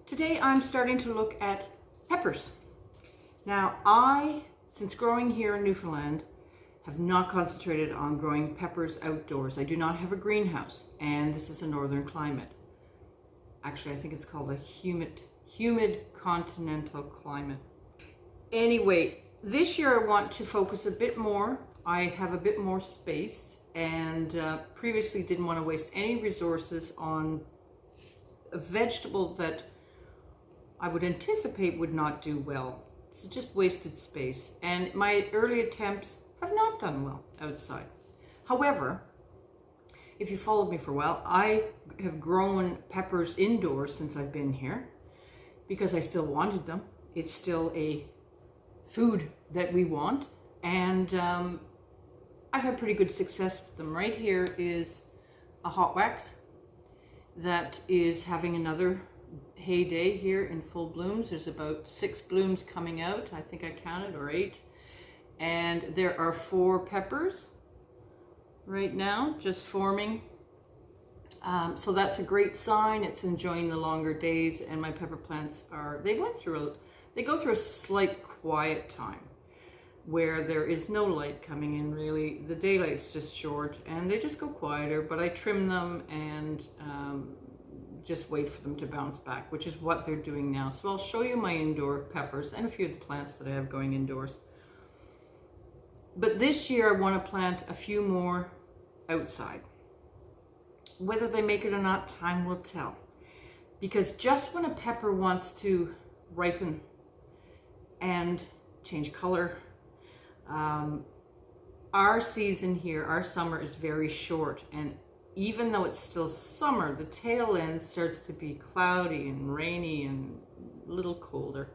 Today I'm starting to look at peppers. Now since growing here in Newfoundland, have not concentrated on growing peppers outdoors. I do not have a greenhouse, and this is a northern climate. Actually, I think it's called a humid continental climate. Anyway, this year I want to focus a bit more. I have a bit more space, and previously didn't want to waste any resources on a vegetable that I would anticipate would not do well. So just wasted space. And my early attempts have not done well outside. However, if you followed me for a while, I have grown peppers indoors since I've been here because I still wanted them. It's still a food that we want, and I've had pretty good success with them. Right here is a hot wax that is having another heyday here in full blooms. There's about 6 blooms coming out, I think I counted, or 8. And there are 4 peppers right now just forming. So that's a great sign. It's enjoying the longer days, and my pepper plants they go through a slight quiet time where there is no light coming in really. The daylight's just short and they just go quieter, but I trim them and just wait for them to bounce back, which is what they're doing now. So I'll show you my indoor peppers and a few of the plants that I have going indoors. But this year I want to plant a few more outside. Whether they make it or not, time will tell. Because just when a pepper wants to ripen and change color, our season here, our summer is very short, and even though it's still summer, the tail end starts to be cloudy and rainy and a little colder.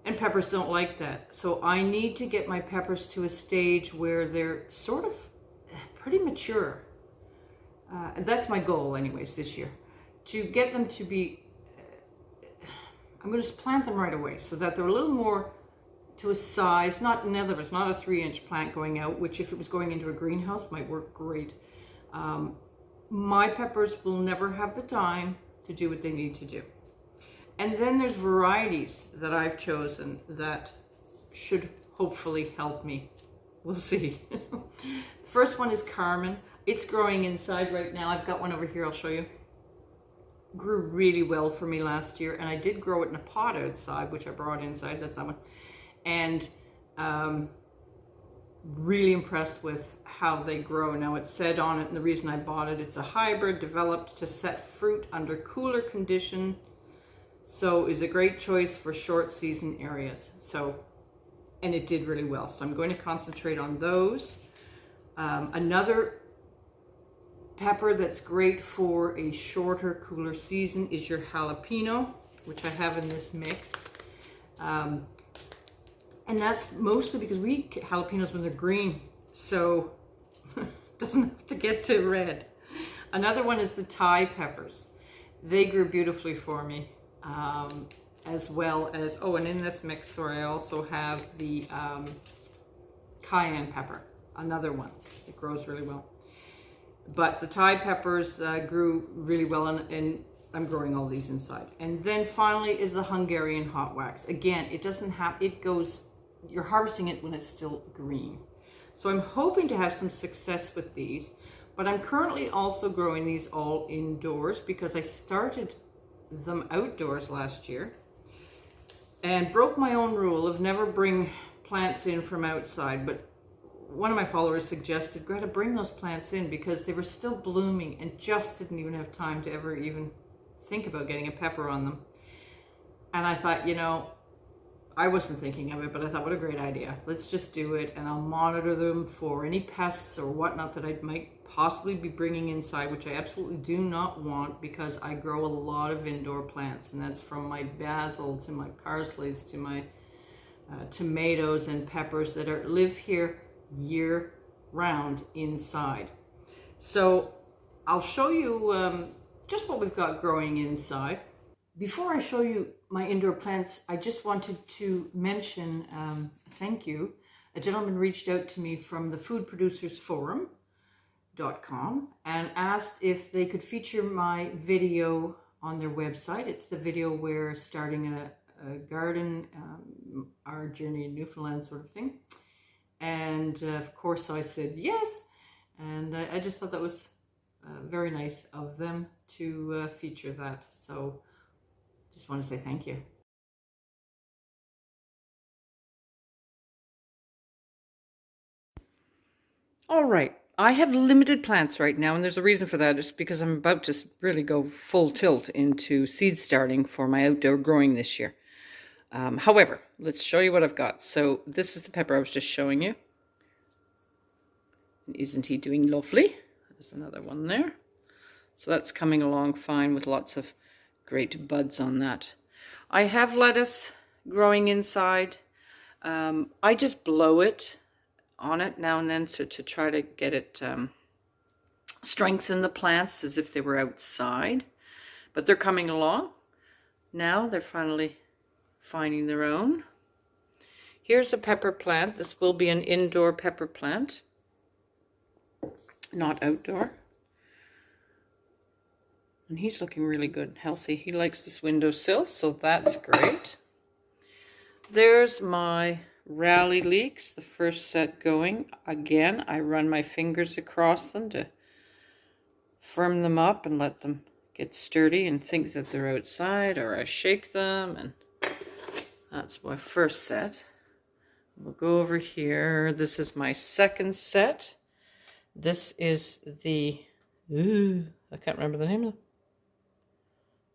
And peppers don't like that. So I need to get my peppers to a stage where they're sort of pretty mature. And that's my goal anyways this year. To get them to be, I'm going to plant them right away so that they're a little more to a size, not, in other words, not a 3-inch plant going out, which if it was going into a greenhouse might work great. My peppers will never have the time to do what they need to do. And then there's varieties that I've chosen that should hopefully help me. We'll see. The first one is Carmen. It's growing inside right now. I've got one over here, I'll show you. Grew really well for me last year, and I did grow it in a pot outside, which I brought inside. That's that one. And really impressed with how they grow. Now it said on it, and the reason I bought it, it's a hybrid developed to set fruit under cooler condition, so is a great choice for short season areas. So, and it did really well. So I'm going to concentrate on those. Another pepper that's great for a shorter, cooler season is your jalapeno, which I have in this mix. And that's mostly because we eat jalapenos when they're green, so it doesn't have to get to red. Another one is the Thai peppers. They grew beautifully for me, as well as, oh, and in this mix, I also have the cayenne pepper, another one. It grows really well. But the Thai peppers grew really well, and I'm growing all these inside. And then finally is the Hungarian hot wax. Again, it doesn't have, it goes, you're harvesting it when it's still green. So I'm hoping to have some success with these, but I'm currently also growing these all indoors because I started them outdoors last year and broke my own rule of never bring plants in from outside. But one of my followers suggested, Greta, bring those plants in, because they were still blooming and just didn't even have time to ever even think about getting a pepper on them. And I thought, you know, I wasn't thinking of it, but I thought, what a great idea. Let's just do it, and I'll monitor them for any pests or whatnot that I might possibly be bringing inside, which I absolutely do not want, because I grow a lot of indoor plants, and that's from my basil to my parsleys to my tomatoes and peppers that live here year round inside. So I'll show you just what we've got growing inside. Before I show you my indoor plants, I just wanted to mention, thank you. A gentleman reached out to me from the Food Producers Forum.com and asked if they could feature my video on their website. It's the video where starting a garden, our journey in Newfoundland sort of thing. And of course I said yes, and I just thought that was very nice of them to feature that. So just want to say thank you. All right, I have limited plants right now, and there's a reason for that. It's because I'm about to really go full tilt into seed starting for my outdoor growing this year. However, let's show you what I've got. So this is the pepper I was just showing you. Isn't he doing lovely? There's another one there. So that's coming along fine with lots of great buds on that. I have lettuce growing inside. I just blow it on it now and then to try to get it strengthen the plants as if they were outside. But they're coming along. Now they're finally finding their own. Here's a pepper plant. This will be an indoor pepper plant, not outdoor. And he's looking really good and healthy. He likes this windowsill, so that's great. There's my rally leeks, the first set going. Again, I run my fingers across them to firm them up and let them get sturdy and think that they're outside, or I shake them, and that's my first set. We'll go over here. This is my second set. This is the, I can't remember the name of it.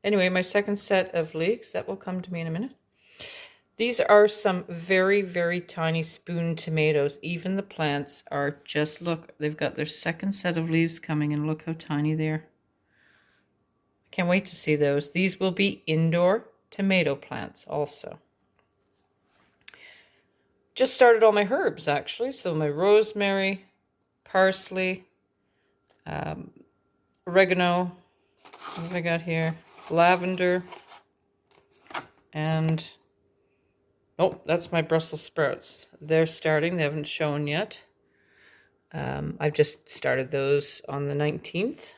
Anyway, my second set of leeks, that will come to me in a minute. These are some very, very tiny spoon tomatoes. Even the plants are just, look, they've got their second set of leaves coming, and look how tiny they are. I can't wait to see those. These will be indoor tomato plants also. Just started all my herbs, actually. So my rosemary, parsley, oregano, what have I got here? Lavender, and oh, that's my Brussels sprouts. They're starting. They haven't shown yet. I've just started those on the 19th.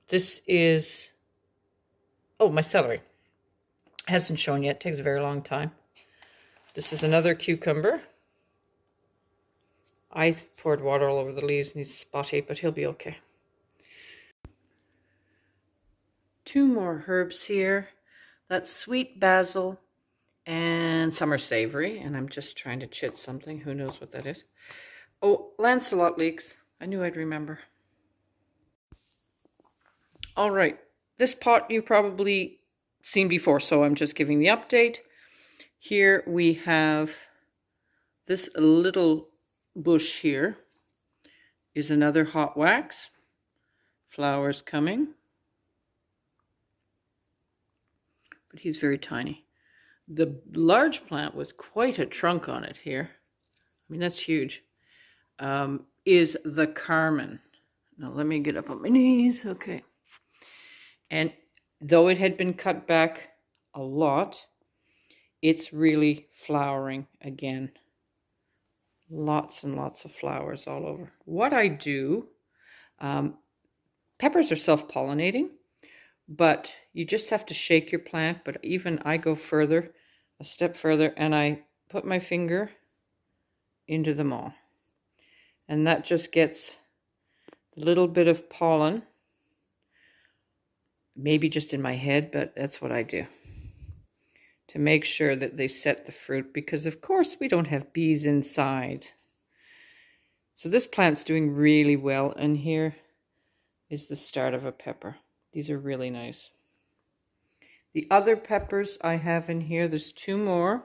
This is, oh, my celery. Hasn't shown yet. Takes a very long time. This is another cucumber. I poured water all over the leaves and he's spotty, but he'll be okay. Two more herbs here. That's sweet basil, and some are savory, and I'm just trying to chit something. Who knows what that is? Oh, Lancelot leeks. I knew I'd remember. All right. This pot you've probably seen before, so I'm just giving the update. Here we have this little bush here is another hot wax. Flowers coming. But he's very tiny. The large plant with quite a trunk on it here, I mean that's huge, is the Carmen. Now let me get up on my knees, okay. And though it had been cut back a lot, it's really flowering again. Lots and lots of flowers all over. What I do, peppers are self-pollinating, but you just have to shake your plant. But even I go further, a step further, and I put my finger into them all. And that just gets a little bit of pollen, maybe just in my head, but that's what I do, to make sure that they set the fruit, because of course we don't have bees inside. So this plant's doing really well, and here is the start of a pepper. These are really nice. The other peppers I have in here, there's two more.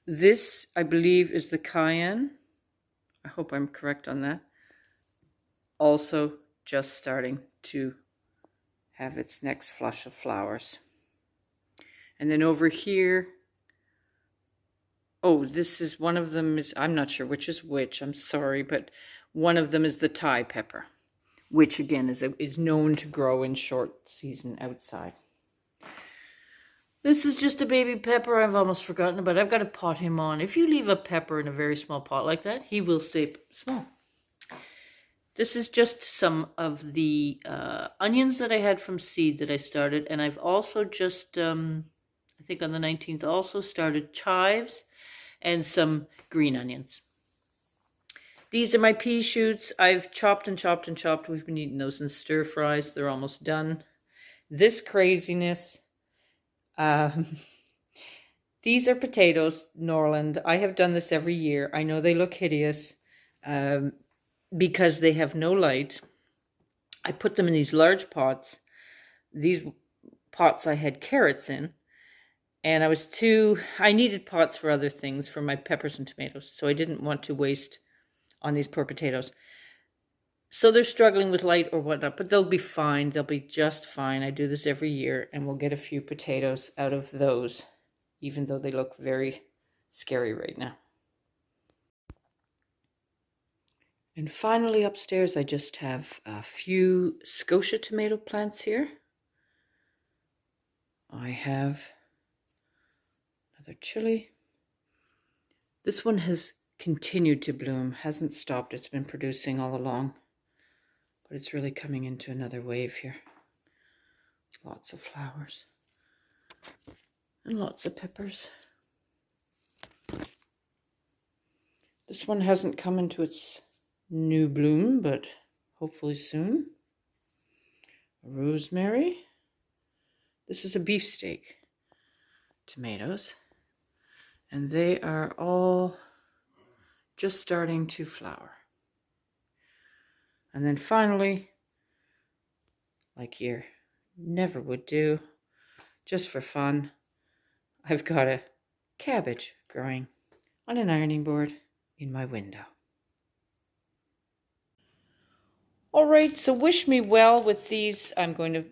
This, I believe, is the cayenne. I hope I'm correct on that. Also just starting to have its next flush of flowers. And then over here, oh, this is, one of them is, I'm not sure which is which, I'm sorry, but one of them is the Thai pepper, which again is known to grow in short season outside. This is just a baby pepper I've almost forgotten about. I've got to pot him on. If you leave a pepper in a very small pot like that, he will stay small. This is just some of the onions that I had from seed that I started. And I've also just, I think on the 19th, also started chives and some green onions. These are my pea shoots. I've chopped and chopped and chopped. We've been eating those in stir fries. They're almost done. This craziness. These are potatoes, Norland. I have done this every year. I know they look hideous because they have no light. I put them in these large pots. These pots I had carrots in. And I needed pots for other things, for my peppers and tomatoes. So I didn't want to waste on these poor potatoes. So they're struggling with light or whatnot, but they'll be fine. They'll be just fine. I do this every year, and we'll get a few potatoes out of those, even though they look very scary right now. And finally upstairs, I just have a few Scotia tomato plants here. I have another chili. This one has continued to bloom, hasn't stopped. It's been producing all along, but it's really coming into another wave here. Lots of flowers and lots of peppers. This one hasn't come into its new bloom, but hopefully soon. Rosemary. This is a beefsteak tomatoes, and they are all just starting to flower. And then finally, like you never would do, just for fun, I've got a cabbage growing on an ironing board in my window. All right, so wish me well with these. I'm going to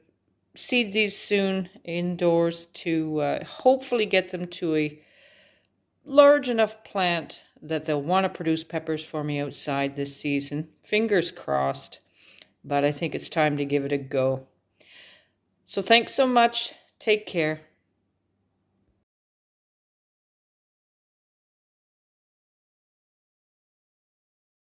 seed these soon indoors to hopefully get them to a large enough plant that they'll want to produce peppers for me outside this season. Fingers crossed, but I think it's time to give it a go. So thanks so much. Take care.